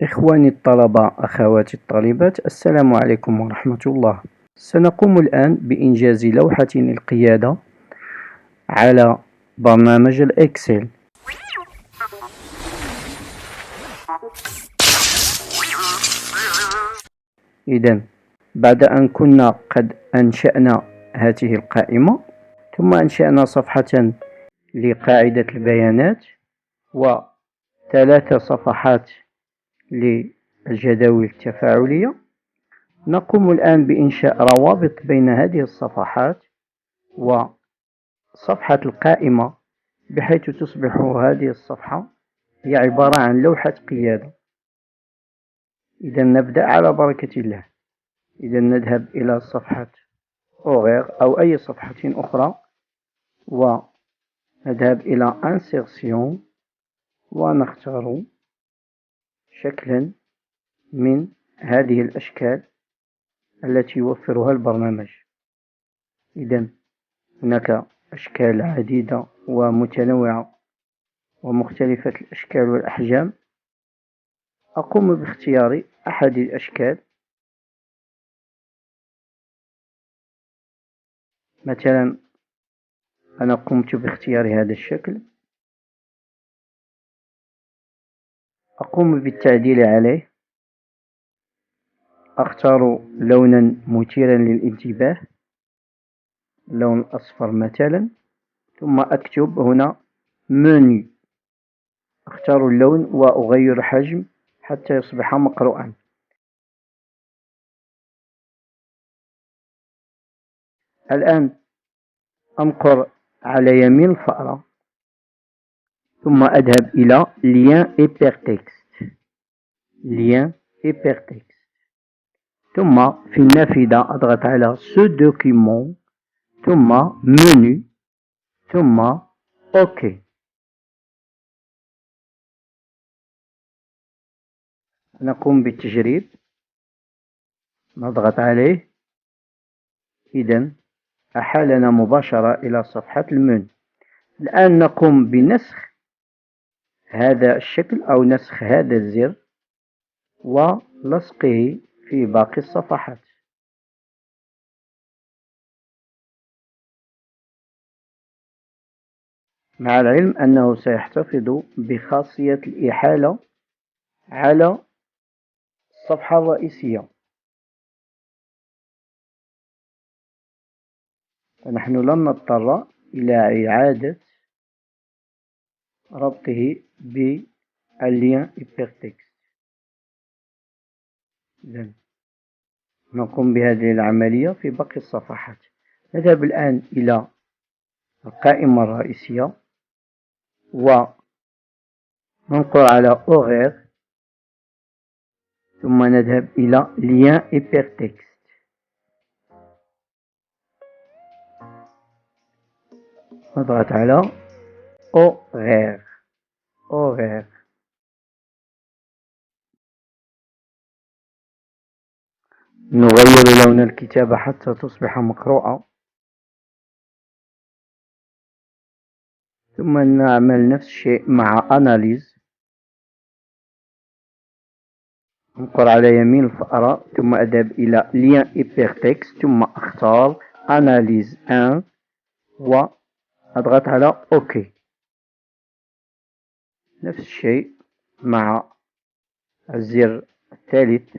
إخواني الطلبة أخواتي الطالبات، السلام عليكم ورحمة الله. سنقوم الآن بإنجاز لوحة القيادة على برنامج الإكسل. إذن بعد أن كنا قد أنشأنا هذه القائمة، ثم أنشأنا صفحة لقاعدة البيانات وثلاث صفحات للجداول التفاعلية. نقوم الآن بإنشاء روابط بين هذه الصفحات وصفحة القائمة، بحيث تصبح هذه الصفحة هي عبارة عن لوحة قيادة. إذا نبدأ على بركة الله. إذا نذهب إلى صفحة أوغير أو أي صفحة أخرى، ونذهب إلى انسيرسيون ونختار شكلا من هذه الأشكال التي يوفرها البرنامج. إذا هناك أشكال عديدة ومتنوعة ومختلفة الأشكال والأحجام. أقوم باختيار أحد الأشكال، مثلا أنا قمت باختيار هذا الشكل، أقوم بالتعديل عليه، أختار لونا مثيرا للانتباه، اللون الأصفر مثلا، ثم أكتب هنا منيو، أختار اللون وأغير حجم حتى يصبح مقروءا. الآن أنقر على يمين الفأرة، ثم أذهب إلى Lien Hypertexte، Lien Hypertexte، ثم في النافذة أضغط على Ce document، ثم Menu، ثم OK. نقوم بالتجريب، نضغط عليه. إذن أحالنا مباشرة إلى صفحة المنيو. الآن نقوم بنسخ هذا الشكل أو نسخ هذا الزر ولصقه في باقي الصفحات. مع العلم أنه سيحتفظ بخاصية الإحالة على الصفحة الرئيسية، فنحن لن نضطر إلى إعادة ربطه باللين hypertext. إذن نقوم بهذه العملية في باقي الصفحات. نذهب الآن إلى القائمة الرئيسية وننقر على أوغير، ثم نذهب إلى Lien Hypertexte، نضغط على أوغير. نغير لون الكتابة حتى تصبح مقروءة، ثم نعمل نفس الشيء مع أناليز. أنقر على يمين الفأرة، ثم أذهب إلى Lien Hypertexte، ثم أختار أناليز 1 وأضغط على OK. نفس الشيء مع الزر الثالث،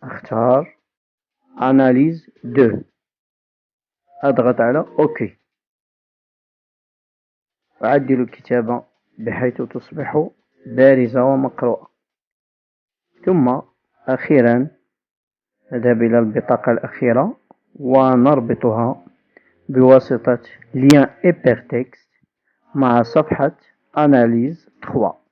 أختار أناليز 2، أضغط على OK. أعدل الكتابة بحيث تصبح بارزة ومقروءة. ثم أخيرا نذهب إلى البطاقة الأخيرة ونربطها بواسطة Lien Hypertexte مع صفحة أناليز 3.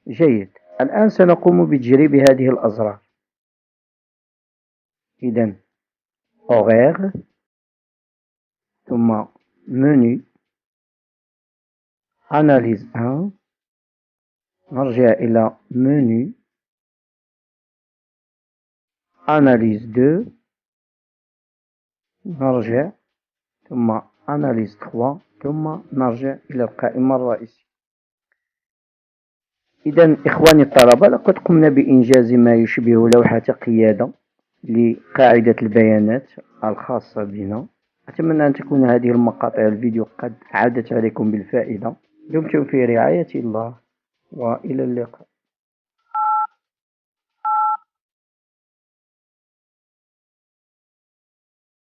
جيد. الآن سنقوم بتجريب هذه الأزرار. إذن أوغير، ثم منيو، أناليز 1، نرجع إلى منيو، أناليز 2، نرجع، ثم أناليز 3، ثم نرجع إلى القائمة الرئيسية. إذا إخواني الطلبة، لقد قمنا بإنجاز ما يشبه لوحة قيادة لقاعدة البيانات الخاصة بنا. أتمنى أن تكون هذه المقاطع الفيديو قد عادت عليكم بالفائدة. دمتم في رعاية الله، وإلى اللقاء.